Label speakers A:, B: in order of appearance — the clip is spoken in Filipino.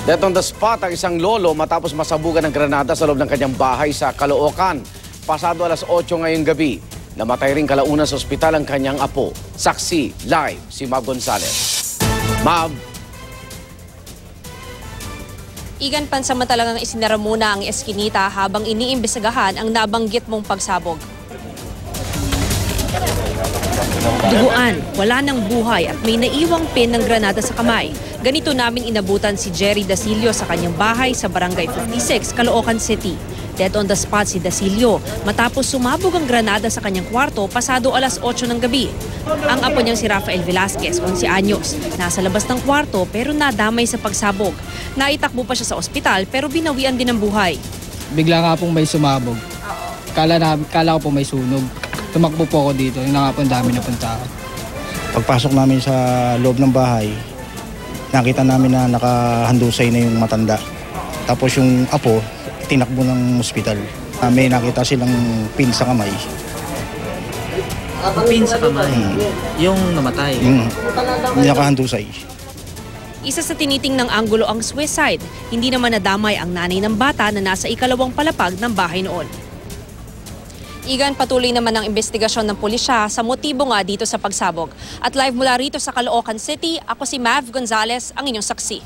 A: Death on the spot ang isang lolo matapos masabugan ng granada sa loob ng kanyang bahay sa Caloocan. Pasado alas 8 ngayong gabi. Namatay rin kalauna sa ospital ang kanyang apo. Saksi, live, si Mab Gonzales. Mab.
B: Igan, pansamantalang isinara muna ang eskinita habang iniimbestigahan ang nabanggit mong pagsabog. Duguan, wala ng buhay at may naiwang pin ng granada sa kamay. Ganito namin inabutan si Jerry Dasilio sa kanyang bahay sa Barangay 56, Caloocan City. Dead on the spot si Dasilio matapos sumabog ang granada sa kanyang kwarto pasado alas 8 ng gabi. Ang apo niyang si Rafael Velasquez, 11 anyos, nasa labas ng kwarto pero nadamay sa pagsabog. Naitakbo pa siya sa ospital pero binawian din ng buhay.
C: Bigla nga pong may sumabog. Kala ko po may sunog. Tumakbo po ako dito, yung nga po ang dami na punta.
D: Pagpasok namin sa loob ng bahay, nakita namin na nakahandusay na yung matanda. Tapos yung apo, tinakbo ng ospital. May nakita silang pin sa kamay.
E: Pin sa kamay? Yung namatay?
D: Nakahandusay.
B: Isa sa tinitingnang anggulo ang suicide. Hindi naman nadamay ang nanay ng bata na nasa ikalawang palapag ng bahay noon. Igan, patuloy naman ang investigasyon ng pulisya sa motibo nga dito sa pagsabog. At live mula rito sa Caloocan City, ako si Mav Gonzales, ang inyong saksi.